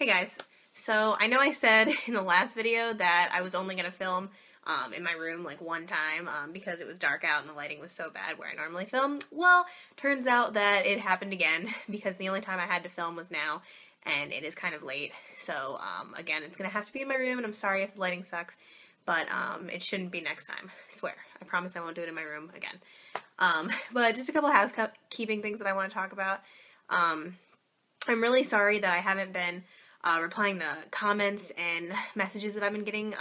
Hey guys, so I know I said in the last video that I was only going to film in my room like one time because it was dark out and the lighting was so bad where I normally film. Well, turns out that it happened again because the only time I had to film was now and it is kind of late. So again, it's going to have to be in my room and I'm sorry if the lighting sucks, but it shouldn't be next time. I swear. I promise I won't do it in my room again. But just a couple housekeeping things that I want to talk about. I'm really sorry that I haven't been replying to comments and messages that I've been getting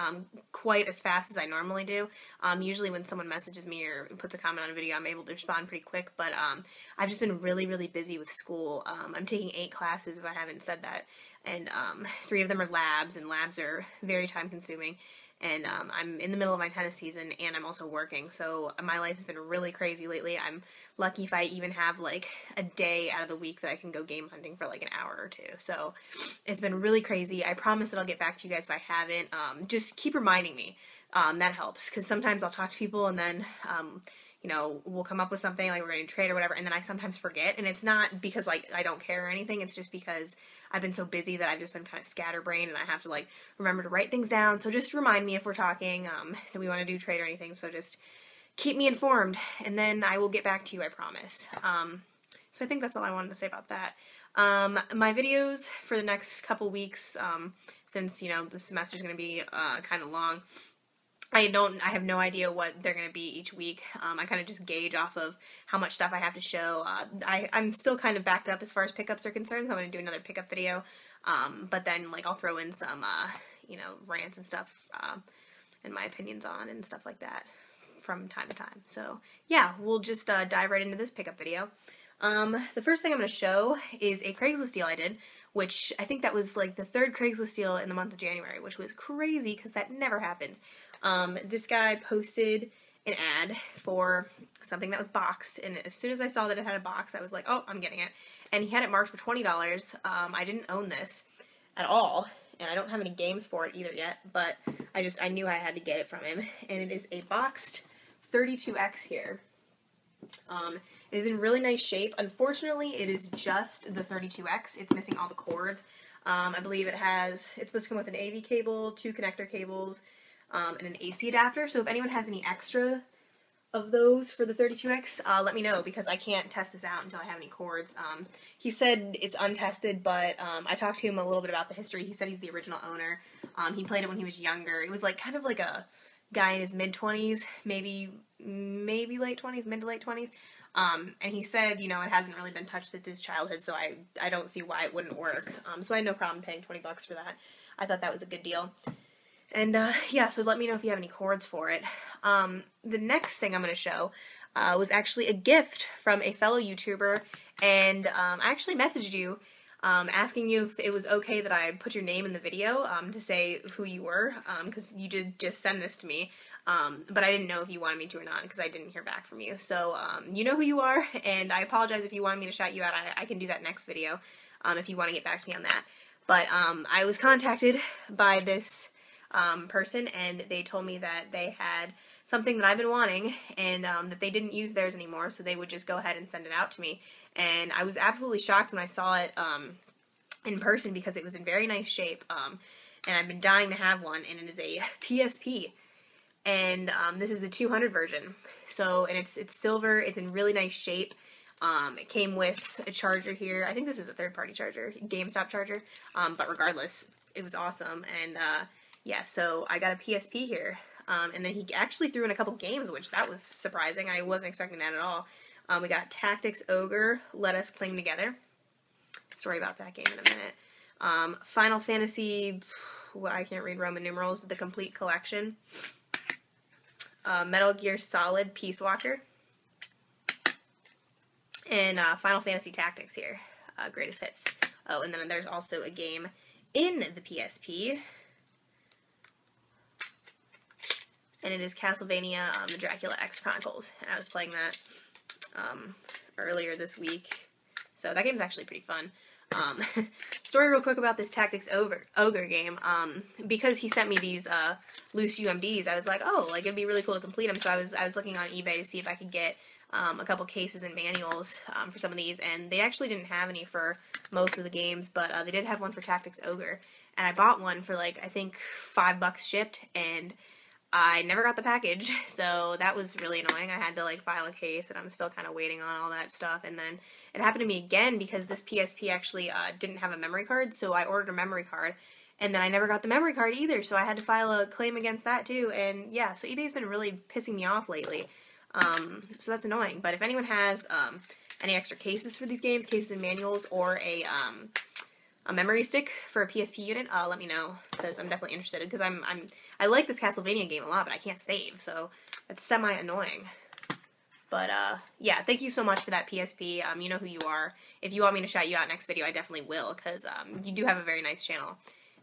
quite as fast as I normally do. Usually when someone messages me or puts a comment on a video, I'm able to respond pretty quick, but I've just been really, really busy with school. I'm taking 8 classes, if I haven't said that, and 3 of them are labs, and labs are very time-consuming. And I'm in the middle of my tennis season, and I'm also working, so my life has been really crazy lately. I'm lucky if I even have, like, a day out of the week that I can go game hunting for, like, an hour or 2. So it's been really crazy. I promise that I'll get back to you guys if I haven't. Just keep reminding me. That helps, because sometimes I'll talk to people, and then, you know, we'll come up with something, like we're going to trade or whatever, and then I sometimes forget, and it's not because, like, I don't care or anything, it's just because I've been so busy that I've just been kind of scatterbrained, and I have to, like, remember to write things down, so just remind me if we're talking, that we want to do trade or anything, so just keep me informed, and then I will get back to you, I promise. So I think that's all I wanted to say about that. My videos for the next couple weeks, since, you know, the semester's going to be, kind of long, I have no idea what they're going to be each week. I kind of just gauge off of how much stuff I have to show. I'm still kind of backed up as far as pickups are concerned, so I'm going to do another pickup video. But then, like, I'll throw in some, you know, rants and stuff, and my opinions on and stuff like that from time to time. So, yeah, we'll just dive right into this pickup video. The first thing I'm going to show is a Craigslist deal I did, which I think that was like the 3rd Craigslist deal in the month of January, which was crazy because that never happens. This guy posted an ad for something that was boxed, and as soon as I saw that it had a box, I was like, oh, I'm getting it. And he had it marked for $20. I didn't own this at all, and I don't have any games for it either yet, but I knew I had to get it from him, and it is a boxed 32X here. It is in really nice shape. Unfortunately, it is just the 32X. It's missing all the cords. I believe it's supposed to come with an AV cable, 2 connector cables, and an AC adapter. So if anyone has any extra of those for the 32X, let me know, because I can't test this out until I have any cords. He said it's untested, but I talked to him a little bit about the history. He said he's the original owner. He played it when he was younger. It was like kind of like a guy in his mid-20s, maybe late 20s, mid to late 20s. And he said, you know, it hasn't really been touched since his childhood, so I don't see why it wouldn't work. So I had no problem paying $20 for that. I thought that was a good deal. And, yeah, so let me know if you have any cords for it. The next thing I'm going to show was actually a gift from a fellow YouTuber, and I actually messaged you asking you if it was okay that I put your name in the video to say who you were, because you did just send this to me, but I didn't know if you wanted me to or not, because I didn't hear back from you. So, you know who you are, and I apologize if you wanted me to shout you out. I can do that next video, if you want to get back to me on that. But, I was contacted by this person, and they told me that they had something that I've been wanting, and that they didn't use theirs anymore, so they would just go ahead and send it out to me. And I was absolutely shocked when I saw it in person, because it was in very nice shape, and I've been dying to have one, and it is a PSP, and this is the 200 version. So, and it's silver, it's in really nice shape. It came with a charger here. I think this is a third-party charger, GameStop charger, but regardless, it was awesome. And yeah, so I got a PSP here, and then he actually threw in a couple games, which that was surprising. I wasn't expecting that at all. We got Tactics Ogre, Let Us Cling Together. Story about that game in a minute. Final Fantasy, well, I can't read Roman numerals, The Complete Collection. Metal Gear Solid, Peace Walker. And Final Fantasy Tactics here, Greatest Hits. Oh, and then there's also a game in the PSP. And it is Castlevania, the Dracula X Chronicles. And I was playing that earlier this week. So that game's actually pretty fun. Story real quick about this Tactics Ogre game. Because he sent me these loose UMDs, I was like, oh, like it'd be really cool to complete them. So I was looking on eBay to see if I could get a couple cases and manuals for some of these, and they actually didn't have any for most of the games, but they did have one for Tactics Ogre, and I bought one for like, I think $5 shipped, and I never got the package, so that was really annoying. I had to like file a case, and I'm still kind of waiting on all that stuff. And then it happened to me again because this PSP actually didn't have a memory card, so I ordered a memory card, and then I never got the memory card either, so I had to file a claim against that too. And yeah, so eBay's been really pissing me off lately, so that's annoying. But if anyone has any extra cases for these games, cases and manuals, or a memory stick for a PSP unit, let me know, because I'm definitely interested, because I like this Castlevania game a lot, but I can't save, so it's semi-annoying. But, yeah, thank you so much for that PSP. You know who you are. If you want me to shout you out next video, I definitely will, because you do have a very nice channel,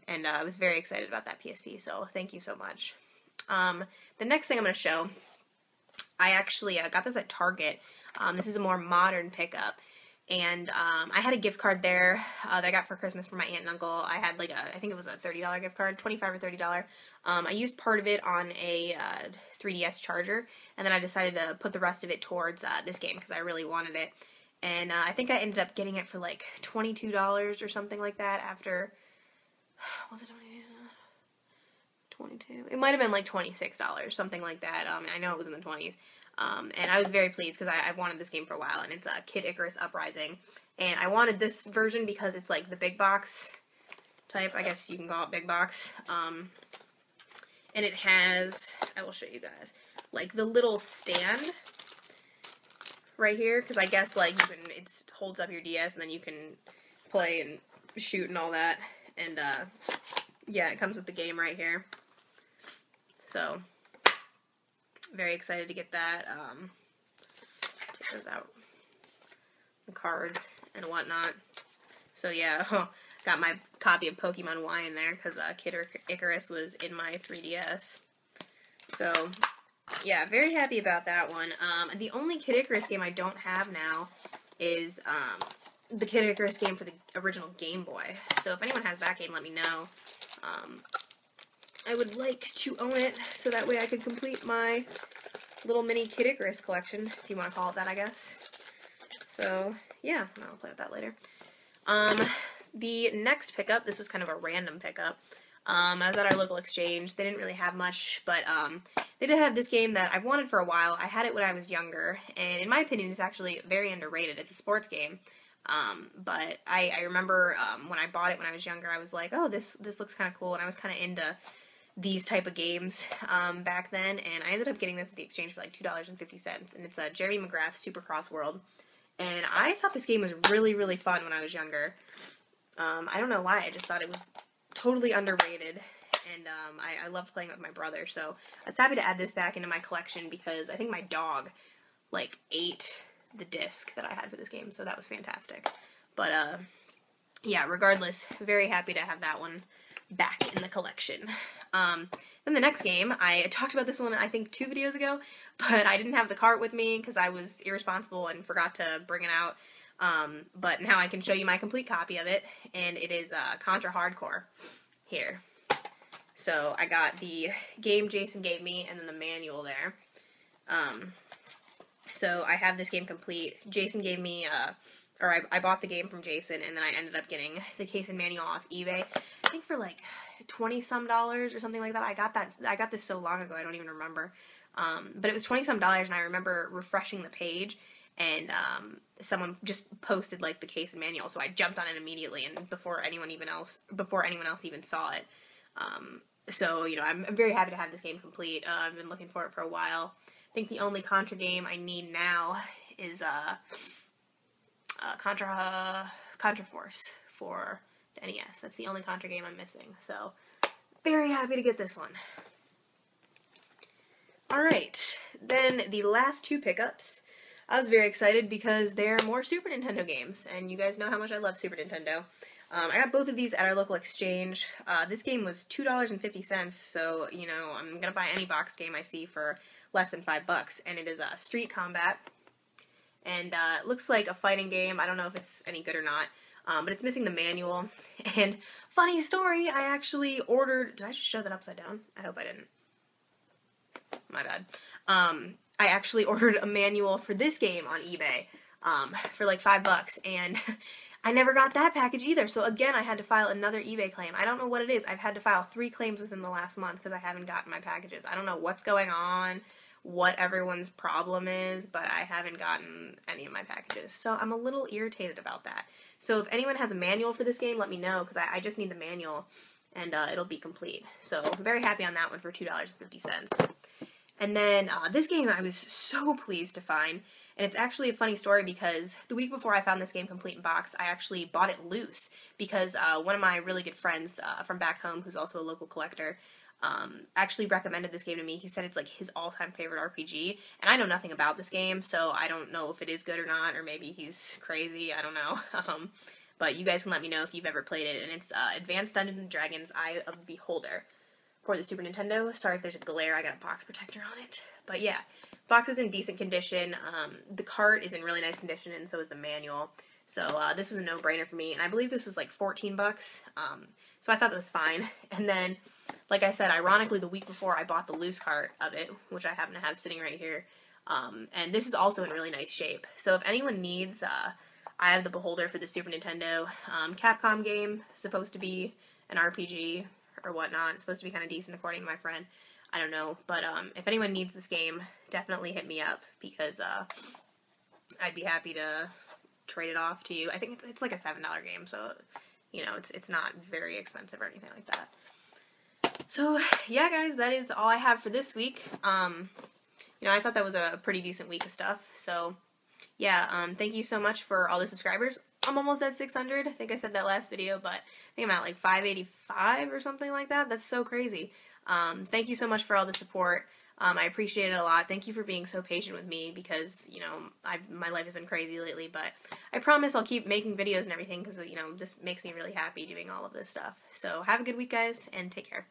and I was very excited about that PSP, so thank you so much. The next thing I'm going to show, I actually got this at Target. This is a more modern pickup. And I had a gift card there that I got for Christmas for my aunt and uncle. I had like I think it was a $30 gift card, $25 or $30. I used part of it on a 3DS charger, and then I decided to put the rest of it towards this game because I really wanted it. And I think I ended up getting it for like $22 or something like that after, was it 22? It might have been like $26, something like that. I know it was in the 20s. And I was very pleased because I wanted this game for a while, and it's Kid Icarus Uprising, and I wanted this version because it's like the big box type, I guess you can call it big box, and it has, I will show you guys, like the little stand right here, because I guess like you can, it holds up your DS, and then you can play and shoot and all that, and yeah, it comes with the game right here, so very excited to get that. Take those out. The cards and whatnot. So yeah, got my copy of Pokemon Y in there because Kid Icarus was in my 3DS. So yeah, very happy about that one. The only Kid Icarus game I don't have now is the Kid Icarus game for the original Game Boy. So if anyone has that game, let me know. I would like to own it so that way I could complete my little mini Kid Icarus collection, if you want to call it that, I guess. So, yeah, I'll play with that later. The next pickup, this was kind of a random pickup. I was at our local exchange. They didn't really have much, but they did have this game that I've wanted for a while. I had it when I was younger, and in my opinion, it's actually very underrated. It's a sports game. But I remember when I bought it when I was younger, I was like, oh, this looks kind of cool, and I was kind of into these type of games back then, and I ended up getting this at the exchange for like $2.50, and it's Jerry McGrath's Supercross World, and I thought this game was really, really fun when I was younger. I don't know why, I just thought it was totally underrated, and I loved playing with my brother, so I was happy to add this back into my collection because I think my dog, like, ate the disc that I had for this game, so that was fantastic. But, yeah, regardless, very happy to have that one back in the collection. Then the next game, I talked about this one I think 2 videos ago, but I didn't have the cart with me because I was irresponsible and forgot to bring it out. But now I can show you my complete copy of it, and it is Contra Hardcore here. So I got the game Jason gave me and then the manual there. So I have this game complete. Jason gave me, or I bought the game from Jason, and then I ended up getting the case and manual off eBay. I think for like $20-some or something like that. I got this so long ago, I don't even remember. But it was $20-some, and I remember refreshing the page, and someone just posted like the case and manual, so I jumped on it immediately, and before anyone else even saw it. So you know, I'm very happy to have this game complete. I've been looking for it for a while. I think the only Contra game I need now is Contra Force for the NES. That's the only Contra game I'm missing. So, very happy to get this one. Alright, then the last two pickups. I was very excited because they're more Super Nintendo games, and you guys know how much I love Super Nintendo. I got both of these at our local exchange. This game was $2.50, so, you know, I'm going to buy any box game I see for less than $5, and it is Street Combat. And it looks like a fighting game. I don't know if it's any good or not, but it's missing the manual. And funny story, I actually ordered... Did I just show that upside down? I hope I didn't. My bad. I actually ordered a manual for this game on eBay for like $5, and I never got that package either. So again, I had to file another eBay claim. I don't know what it is. I've had to file 3 claims within the last month because I haven't gotten my packages. I don't know what's going on, what everyone's problem is, but I haven't gotten any of my packages. So I'm a little irritated about that. So if anyone has a manual for this game, let me know, because I just need the manual, and it'll be complete. So I'm very happy on that one for $2.50. And then this game I was so pleased to find, and it's actually a funny story because the week before I found this game complete in box, I actually bought it loose because one of my really good friends from back home, who's also a local collector, actually recommended this game to me. He said it's like his all-time favorite RPG, and I know nothing about this game, so I don't know if it is good or not, or maybe he's crazy, I don't know. But you guys can let me know if you've ever played it, and it's Advanced Dungeons & Dragons Eye of the Beholder for the Super Nintendo. Sorry if there's a glare, I got a box protector on it. But yeah, box is in decent condition, the cart is in really nice condition, and so is the manual. So this was a no-brainer for me, and I believe this was like $14, so I thought that was fine. And then, like I said, ironically, the week before I bought the loose cart of it, which I happen to have sitting right here, and this is also in really nice shape. So if anyone needs, I have the Beholder for the Super Nintendo, Capcom game, supposed to be an RPG or whatnot. It's supposed to be kind of decent according to my friend. I don't know, but if anyone needs this game, definitely hit me up, because I'd be happy to trade it off to you. I think it's like a $7 game, so you know, it's not very expensive or anything like that. So yeah, guys, that is all I have for this week. You know, I thought that was a pretty decent week of stuff. So yeah, thank you so much for all the subscribers. I'm almost at 600. I think I said that last video, but I think I'm at like 585 or something like that. That's so crazy. Thank you so much for all the support. I appreciate it a lot. Thank you for being so patient with me, because, you know, my life has been crazy lately, but I promise I'll keep making videos and everything, because, you know, this makes me really happy doing all of this stuff. So have a good week, guys, and take care.